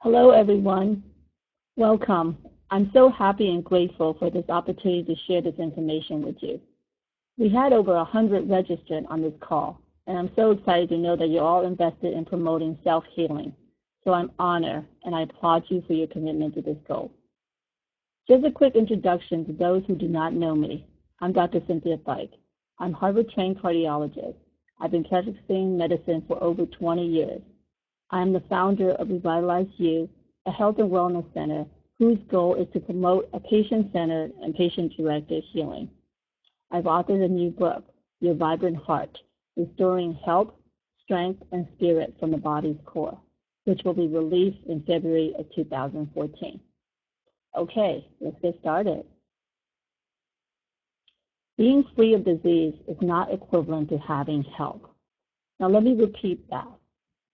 Hello, everyone. Welcome. I'm so happy and grateful for this opportunity to share this information with you. We had over 100 registered on this call, and I'm so excited to know that you're all invested in promoting self-healing. So I'm honored, and I applaud you for your commitment to this goal. Just a quick introduction to those who do not know me. I'm Dr. Cynthia Fike. I'm Harvard-trained cardiologist. I've been practicing medicine for over 20 years. I am the founder of Revitalize You, a health and wellness center whose goal is to promote a patient-centered and patient-directed healing. I've authored a new book, Your Vibrant Heart, Restoring Health, Strength, and Spirit from the Body's Core, which will be released in February of 2014. Okay, let's get started. Being free of disease is not equivalent to having health. Now let me repeat that.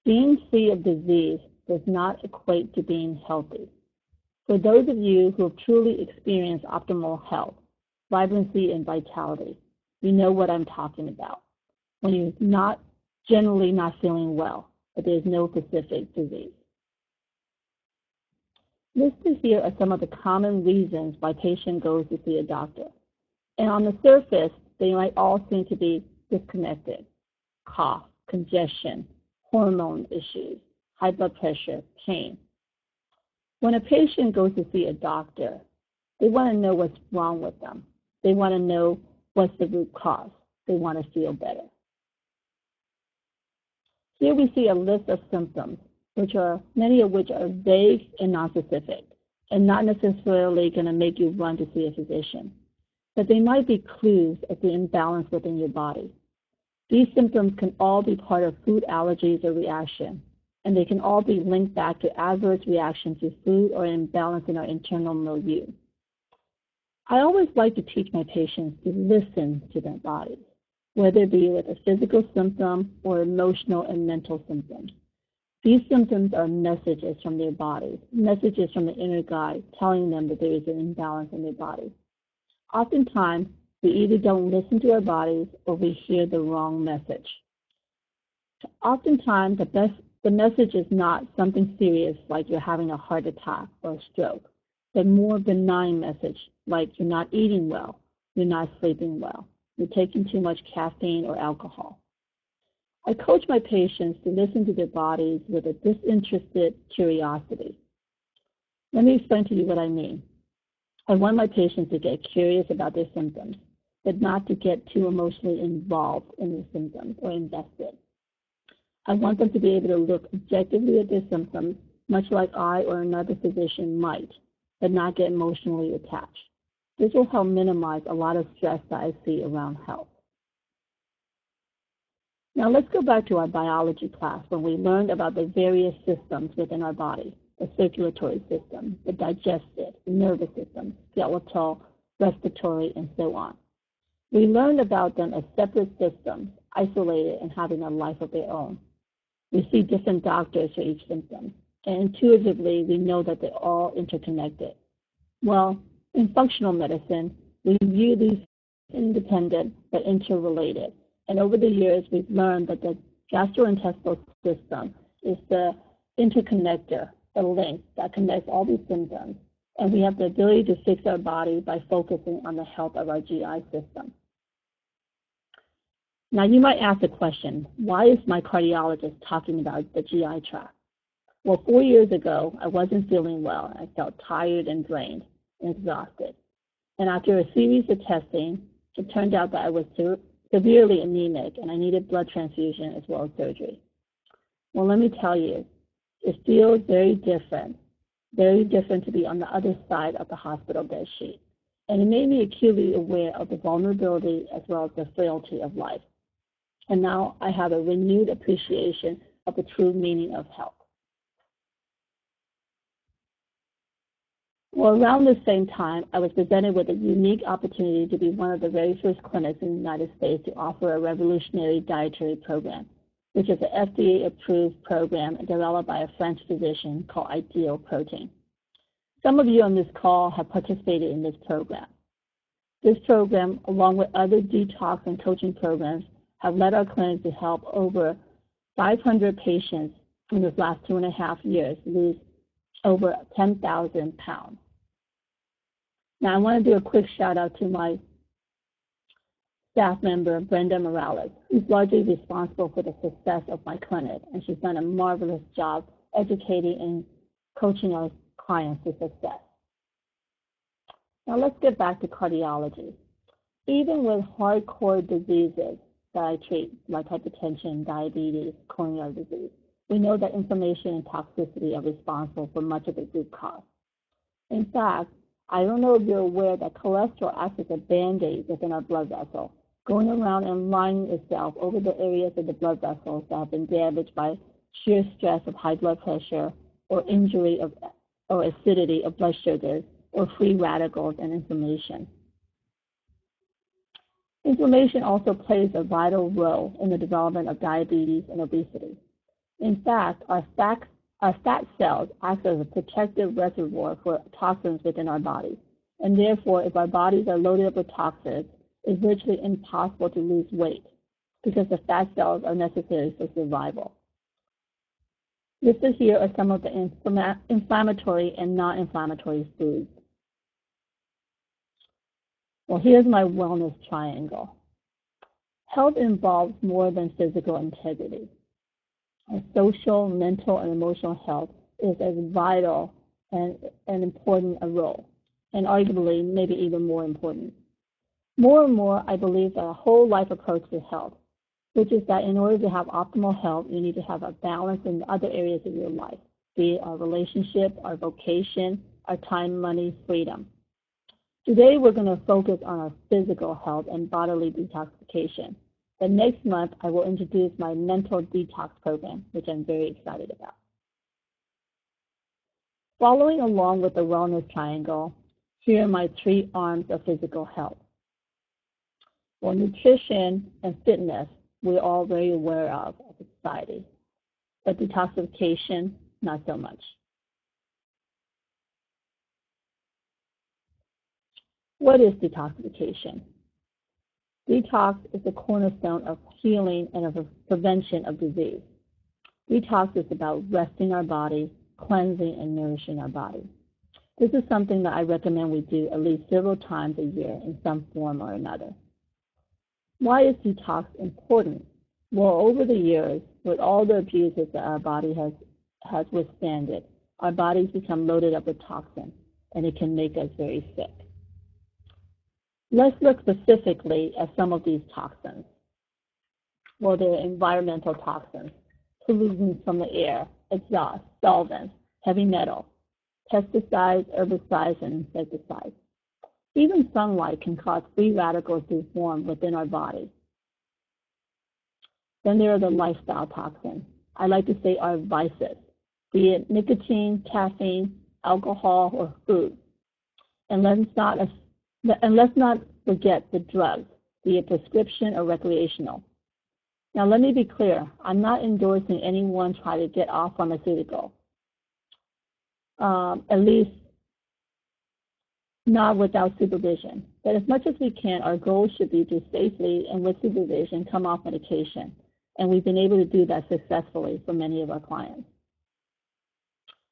Being free of disease does not equate to being healthy. For those of you who have truly experienced optimal health, vibrancy, and vitality, you know what I'm talking about. When you're generally not feeling well, but there's no specific disease. Listed here are some of the common reasons why a patient goes to see a doctor. And on the surface, they might all seem to be disconnected. Cough, congestion, hormone issues, high blood pressure, pain. When a patient goes to see a doctor, they want to know what's wrong with them. They want to know what's the root cause. They want to feel better. Here we see a list of symptoms, many of which are vague and nonspecific, and not necessarily going to make you run to see a physician. But they might be clues of the imbalance within your body. These symptoms can all be part of food allergies or reaction, and they can all be linked back to adverse reactions to food or imbalance in our internal milieu. I always like to teach my patients to listen to their bodies, whether it be with a physical symptom or emotional and mental symptoms. These symptoms are messages from their bodies, messages from the inner guide telling them that there is an imbalance in their body. Oftentimes, we either don't listen to our bodies or we hear the wrong message. Oftentimes, the message is not something serious like you're having a heart attack or a stroke, but more benign message like you're not eating well, you're not sleeping well, you're taking too much caffeine or alcohol. I coach my patients to listen to their bodies with a disinterested curiosity. Let me explain to you what I mean. I want my patients to get curious about their symptoms, but not to get too emotionally involved in their symptoms or invested. I want them to be able to look objectively at their symptoms, much like I or another physician might, but not get emotionally attached. This will help minimize a lot of stress that I see around health. Now let's go back to our biology class when we learned about the various systems within our body, the circulatory system, the digestive, the nervous system, skeletal, respiratory, and so on. We learned about them as separate systems, isolated and having a life of their own. We see different doctors for each symptom, and intuitively we know that they're all interconnected. Well, in functional medicine, we view these independent but interrelated. And over the years, we've learned that the gastrointestinal system is the interconnector, the link that connects all these symptoms. And we have the ability to fix our body by focusing on the health of our GI system. Now, you might ask the question, why is my cardiologist talking about the GI tract? Well, 4 years ago, I wasn't feeling well. I felt tired and drained and exhausted. And after a series of testing, it turned out that I was severely anemic and I needed blood transfusion as well as surgery. Well, let me tell you, it feels very different to be on the other side of the hospital bed sheet. And it made me acutely aware of the vulnerability as well as the frailty of life. And now I have a renewed appreciation of the true meaning of health. Well, around the same time, I was presented with a unique opportunity to be one of the very first clinics in the United States to offer a revolutionary dietary program, which is an FDA-approved program developed by a French physician called Ideal Protein. Some of you on this call have participated in this program. This program, along with other detox and coaching programs, have led our clinic to help over 500 patients in the last 2.5 years lose over 10,000 pounds. Now, I want to do a quick shout out to my staff member, Brenda Morales, who's largely responsible for the success of my clinic, and she's done a marvelous job educating and coaching our clients to success. Now, let's get back to cardiology. Even with hardcore diseases that I treat, like hypertension, diabetes, coronary disease, we know that inflammation and toxicity are responsible for much of the root cause. In fact, I don't know if you're aware that cholesterol acts as a band-aid within our blood vessel, going around and lining itself over the areas of the blood vessels that have been damaged by sheer stress of high blood pressure or injury of, or acidity of blood sugars or free radicals and inflammation. Inflammation also plays a vital role in the development of diabetes and obesity. In fact, our fat cells act as a protective reservoir for toxins within our bodies, and therefore, if our bodies are loaded up with toxins, it's virtually impossible to lose weight because the fat cells are necessary for survival. Listed here are some of the inflammatory and non-inflammatory foods. Well, here's my wellness triangle. Health involves more than physical integrity. Our social, mental, and emotional health is as vital and important a role, and arguably maybe even more important. More and more, I believe that a whole life approach to health, which is that in order to have optimal health, you need to have a balance in other areas of your life, be it our relationship, our vocation, our time, money, freedom. Today, we're going to focus on our physical health and bodily detoxification. But next month, I will introduce my mental detox program, which I'm very excited about. Following along with the wellness triangle, here are my 3 arms of physical health. Well, nutrition and fitness, we're all very aware of as a society, but detoxification, not so much. What is detoxification? Detox is the cornerstone of healing and of prevention of disease. Detox is about resting our body, cleansing and nourishing our body. This is something that I recommend we do at least several times a year in some form or another. Why is detox important? Well, over the years, with all the abuses that our body has withstanded, our bodies become loaded up with toxins, and it can make us very sick. Let's look specifically at some of these toxins. Well, they're environmental toxins, pollutants from the air, exhaust, solvents, heavy metal, pesticides, herbicides, and insecticides. Even sunlight can cause free radicals to form within our body. Then there are the lifestyle toxins. I like to say our vices, be it nicotine, caffeine, alcohol, or food. And let's not forget the drugs, be it prescription or recreational. Now, let me be clear. I'm not endorsing anyone try to get off pharmaceutical, at least not without supervision. But as much as we can, our goal should be to safely and with supervision come off medication. And we've been able to do that successfully for many of our clients.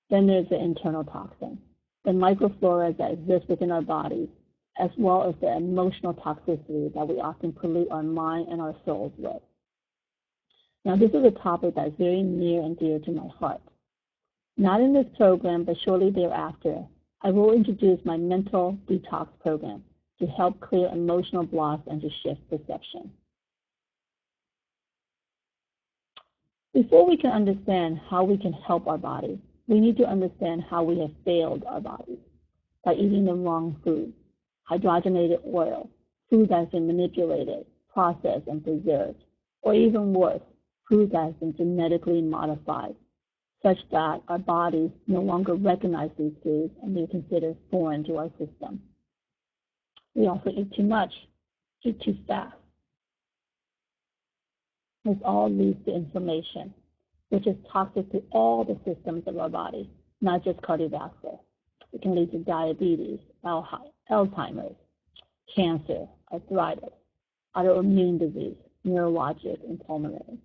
Then there's the internal toxin, the microflora that exists within our bodies, as well as the emotional toxicity that we often pollute our mind and our souls with. Now, this is a topic that is very near and dear to my heart. Not in this program, but shortly thereafter, I will introduce my mental detox program to help clear emotional blocks and to shift perception. Before we can understand how we can help our body, we need to understand how we have failed our bodies by eating the wrong food, hydrogenated oil, food that has been manipulated, processed, and preserved, or even worse, food that has been genetically modified, such that our bodies no longer recognize these foods and they're considered foreign to our system. We also eat too much, eat too fast. This all leads to inflammation, which is toxic to all the systems of our body, not just cardiovascular. It can lead to diabetes, Alzheimer's, cancer, arthritis, autoimmune disease, neurologic, and pulmonary.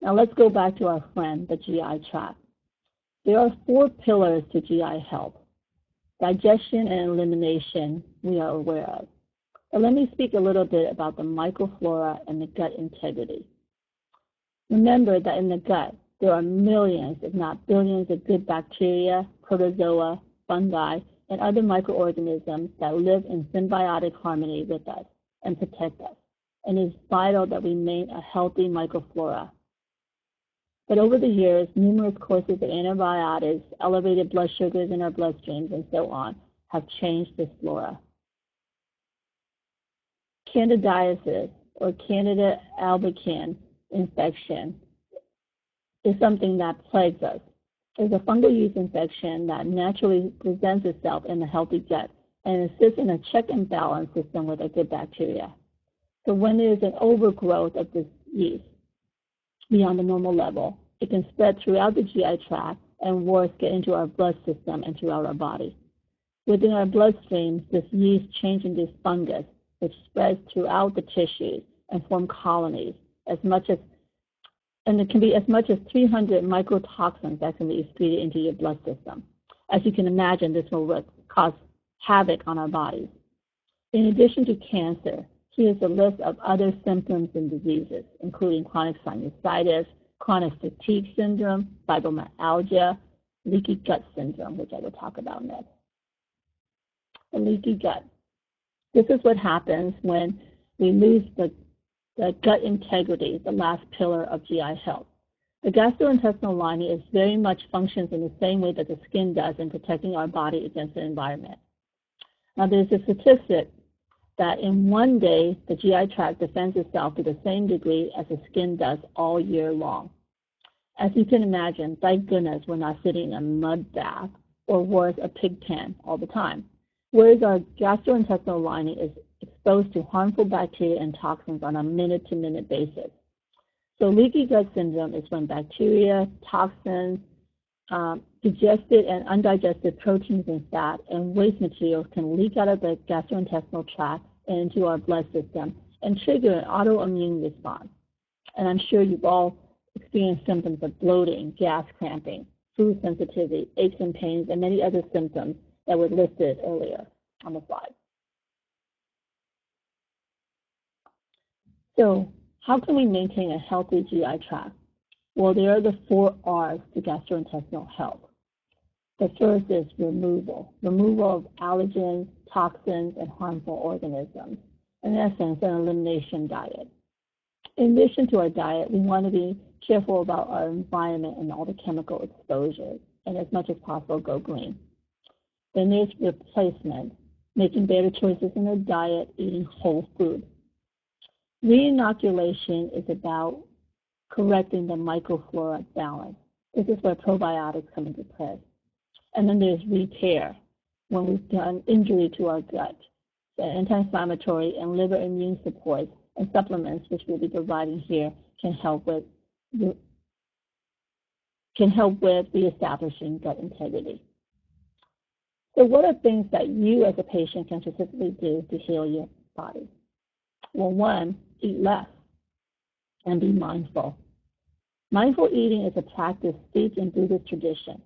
Now let's go back to our friend, the GI tract. There are 4 pillars to GI health. Digestion and elimination we are aware of. But let me speak a little bit about the microflora and the gut integrity. Remember that in the gut, there are millions, if not billions, of good bacteria, protozoa, fungi, and other microorganisms that live in symbiotic harmony with us and protect us. And it is vital that we maintain a healthy microflora. But over the years, numerous courses of antibiotics, elevated blood sugars in our bloodstreams, and so on, have changed this flora. Candidiasis, or Candida albicans infection, is something that plagues us. It's a fungal yeast infection that naturally presents itself in the healthy gut and assists in a check and balance system with a good bacteria. So when there is an overgrowth of this yeast beyond the normal level, it can spread throughout the GI tract and worse, get into our blood system and throughout our body. Within our bloodstream, this yeast changes into fungus, which spreads throughout the tissues and form colonies, and it can be as much as 300 microtoxins that can be excreted into your blood system. As you can imagine, this will cause havoc on our bodies. In addition to cancer, here's a list of other symptoms and diseases, including chronic sinusitis, chronic fatigue syndrome, fibromyalgia, leaky gut syndrome, which I will talk about next. The leaky gut. This is what happens when we lose the gut integrity, the last pillar of GI health. The gastrointestinal lining is very much functions in the same way that the skin does in protecting our body against the environment. Now, there's a statistic that in one day, the GI tract defends itself to the same degree as the skin does all year long. As you can imagine, thank goodness we're not sitting in a mud bath or worse, a pig pen all the time. Whereas our gastrointestinal lining is exposed to harmful bacteria and toxins on a minute-to-minute basis. So leaky gut syndrome is when bacteria, toxins, digested and undigested proteins and fat, and waste materials can leak out of the gastrointestinal tract and into our blood system and trigger an autoimmune response. And I'm sure you've all experienced symptoms of bloating, gas cramping, food sensitivity, aches and pains, and many other symptoms that were listed earlier on the slide. So how can we maintain a healthy GI tract? Well, there are the 4 R's to gastrointestinal health. The first is removal of allergens, toxins, and harmful organisms. In essence, an elimination diet. In addition to our diet, we want to be careful about our environment and all the chemical exposures, and as much as possible, go green. Then there's replacement, making better choices in the diet, eating whole food. Reinoculation is about correcting the microflora balance. This is where probiotics come into play. And then there's repair, when we've done injury to our gut. The anti-inflammatory and liver immune supports and supplements, which we'll be providing here, can help with reestablishing gut integrity. So what are things that you as a patient can specifically do to heal your body? Well, 1, eat less and be mindful. Mindful eating is a practice steeped in Buddhist tradition.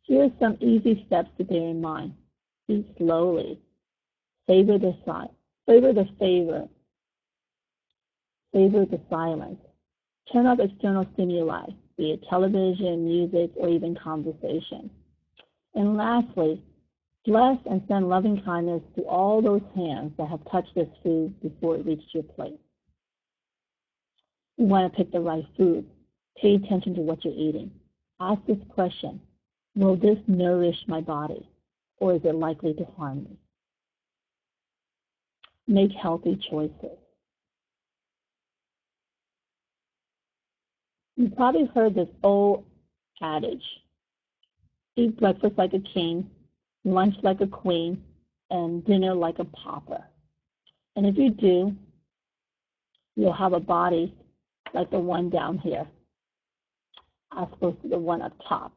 Here are some easy steps to bear in mind. Eat slowly. Savor the silence. Turn off external stimuli, be it television, music, or even conversation. And lastly, bless and send loving kindness to all those hands that have touched this food before it reached your plate. You want to pick the right food. Pay attention to what you're eating. Ask this question: will this nourish my body, or is it likely to harm me? Make healthy choices. You've probably heard this old adage: eat breakfast like a king, lunch like a queen, and dinner like a pauper. And if you do, you'll have a body like the one down here, as opposed to the one up top,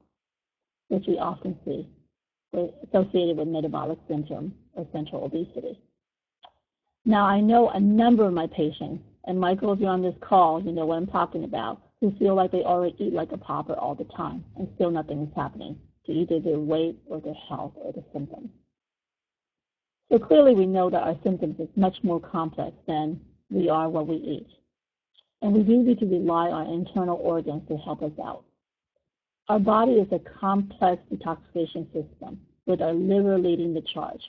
which we often see associated with metabolic syndrome or central obesity. Now, I know a number of my patients, and Michael, if you're on this call, you know what I'm talking about, who feel like they already eat like a pauper all the time and still nothing is happening to either their weight or their health or their symptoms. So clearly we know that our symptoms is much more complex than we are what we eat. And we do need to rely on internal organs to help us out. Our body is a complex detoxification system, with our liver leading the charge.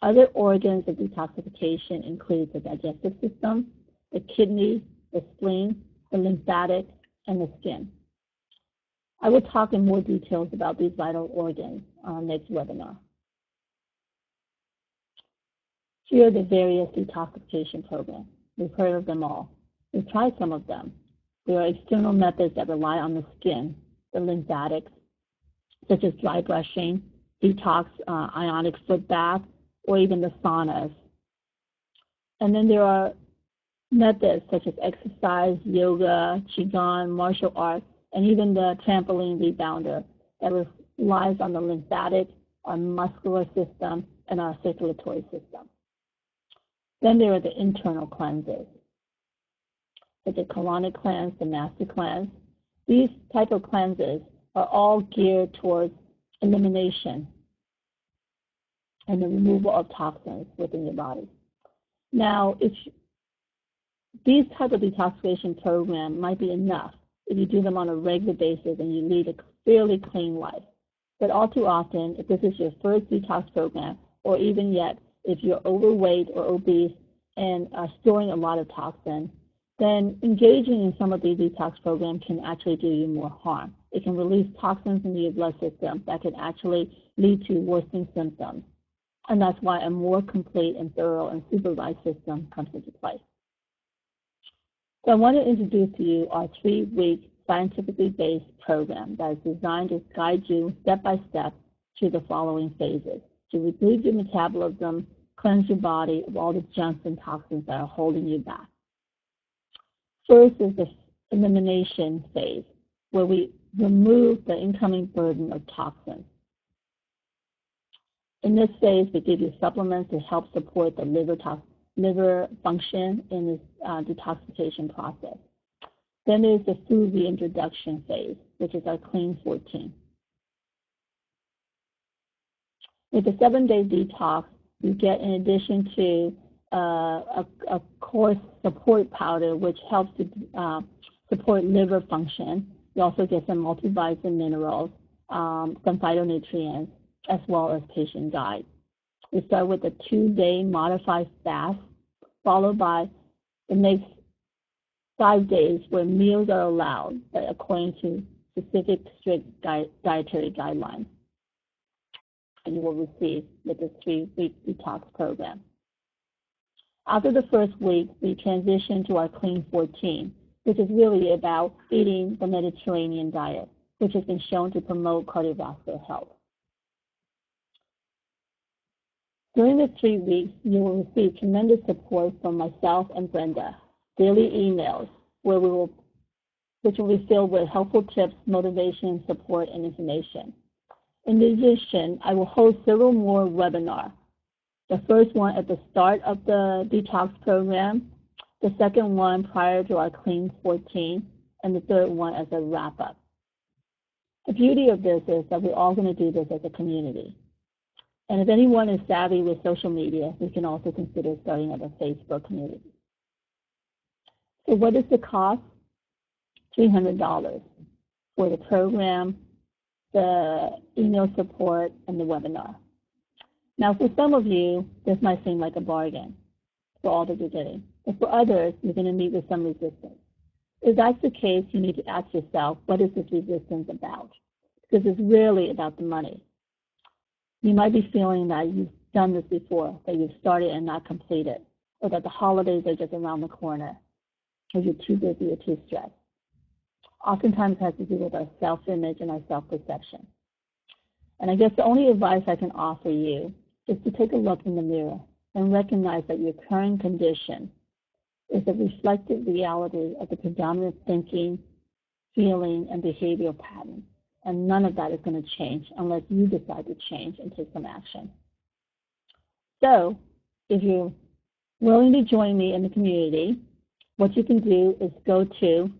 Other organs of detoxification include the digestive system, the kidney, the spleen, the lymphatic, and the skin. I will talk in more details about these vital organs on our next webinar. Here are the various detoxification programs. We've heard of them all. We've tried some of them. There are external methods that rely on the skin, the lymphatics, such as dry brushing, detox, ionic foot bath, or even the saunas. And then there are methods such as exercise, yoga, qigong, martial arts, and even the trampoline rebounder that relies on the lymphatic, our muscular system, and our circulatory system. Then there are the internal cleanses, such as colonic cleanse, the master cleanse. These type of cleanses are all geared towards elimination and the removal of toxins within your body. Now, these type of detoxification program might be enough if you do them on a regular basis and you lead a fairly clean life. But all too often, if this is your first detox program, or even yet if you're overweight or obese and are storing a lot of toxin, then engaging in some of these detox programs can actually do you more harm. It can release toxins into your blood system that can actually lead to worsening symptoms. And that's why a more complete and thorough and supervised system comes into play. So I want to introduce to you our 3-week scientifically based program that is designed to guide you step by step through the following phases: to reboot your metabolism, cleanse your body of all the junks and toxins that are holding you back. First is the elimination phase, where we remove the incoming burden of toxins. In this phase, we give you supplements to help support the liver function in this detoxification process. Then there's the food reintroduction phase, which is our Clean 14. With the 7-day detox, you get, in addition to a course support powder, which helps to support liver function. You also get some multivitamin minerals, some phytonutrients, as well as patient guide. We start with a 2-day modified fast, followed by the next 5 days where meals are allowed, but according to specific strict dietary guidelines. And you will receive with this 3-week detox program. After the first week, we transition to our Clean 14, which is really about eating the Mediterranean diet, which has been shown to promote cardiovascular health. During the 3 weeks, you will receive tremendous support from myself and Brenda, daily emails, which will be filled with helpful tips, motivation, support, and information. In addition, I will host several more webinars. The first one at the start of the detox program, the second one prior to our Clean 14, and the third one as a wrap-up. The beauty of this is that we're all going to do this as a community. And if anyone is savvy with social media, we can also consider starting up a Facebook community. So what is the cost? $300 for the program, the email support, and the webinar. Now, for some of you, this might seem like a bargain for all that you're getting. But for others, you're going to meet with some resistance. If that's the case, you need to ask yourself, what is this resistance about? Because it's really about the money. You might be feeling that you've done this before, that you've started and not completed, or that the holidays are just around the corner, or you're too busy or too stressed. Oftentimes it has to do with our self-image and our self-perception. And I guess the only advice I can offer you is to take a look in the mirror and recognize that your current condition is a reflected reality of the predominant thinking, feeling, and behavioral patterns. And none of that is going to change unless you decide to change and take some action. So, if you're willing to join me in the community, what you can do is go to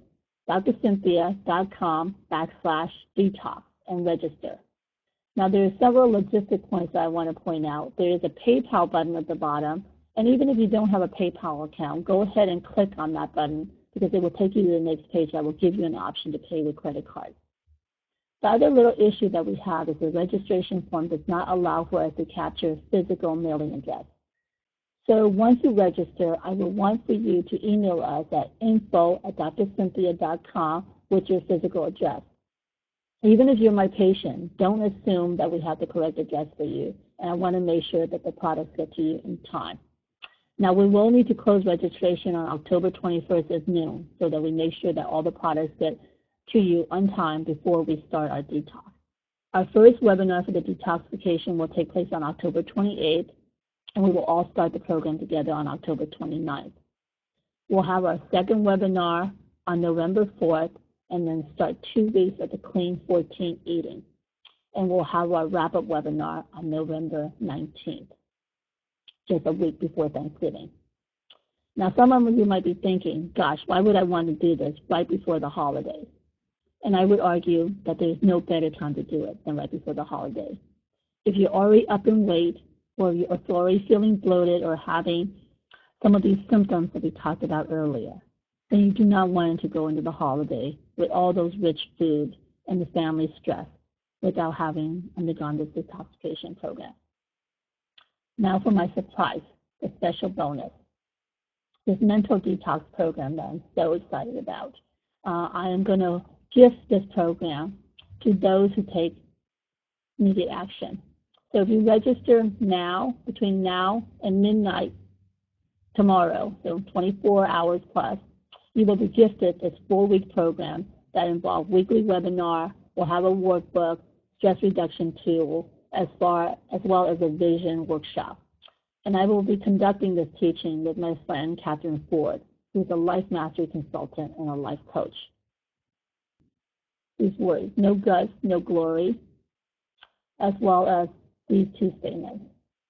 drcynthia.com/detox and register. Now, there are several logistic points that I want to point out. There is a PayPal button at the bottom, and even if you don't have a PayPal account, go ahead and click on that button because it will take you to the next page that will give you an option to pay with credit card. The other little issue that we have is the registration form does not allow for us to capture physical mailing address. So once you register, I will want for you to email us at info@drcynthia.com with your physical address. Even if you're my patient, don't assume that we have the correct address for you, and I want to make sure that the products get to you in time. Now, we will need to close registration on October 21st at noon so that we make sure that all the products get to you on time before we start our detox. Our first webinar for the detoxification will take place on October 28th, and we will all start the program together on October 29th. We'll have our second webinar on November 4th, and then start 2 weeks of the Clean 14 eating. And we'll have our wrap-up webinar on November 19th, just a week before Thanksgiving. Now, some of you might be thinking, gosh, why would I want to do this right before the holidays? And I would argue that there's no better time to do it than right before the holidays. If you're already up in weight, or you're already feeling bloated or having some of these symptoms that we talked about earlier, then you do not want to go into the holiday with all those rich foods and the family stress without having undergone this detoxification program. Now for my surprise, the special bonus, this mental detox program that I'm so excited about. I am going to gift this program to those who take immediate action. So if you register now, between now and midnight tomorrow, so 24 hours plus, you will be gifted this 4-week program that involves weekly webinar, we'll have a workbook, stress reduction tool, as well as a vision workshop. And I will be conducting this teaching with my friend, Catherine Ford, who's a life mastery consultant and a life coach. These words, no guts, no glory, as well as these 2 statements.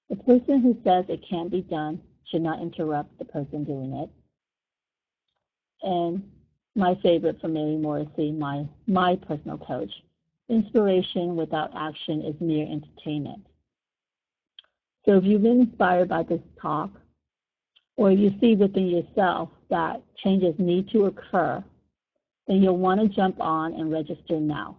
The person who says it can't be done should not interrupt the person doing it. And my favorite from Mary Morrissey, my personal coach, inspiration without action is mere entertainment. So if you've been inspired by this talk, or you see within yourself that changes need to occur, then you'll want to jump on and register now.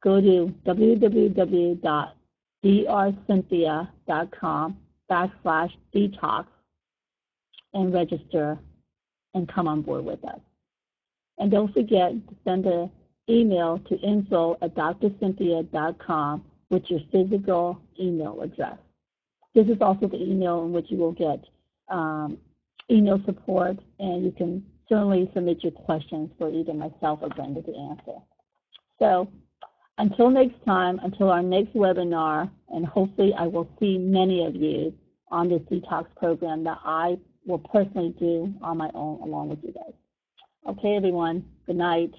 Go to www.drcynthia.com/detox and register and come on board with us. And don't forget to send an email to info@drcynthia.com with your physical email address. This is also the email in which you will get email support, and you can certainly submit your questions for either myself or Brenda to answer. So until next time, until our next webinar, and hopefully I will see many of you on this detox program that I will personally do on my own along with you guys. Okay, everyone. Good night.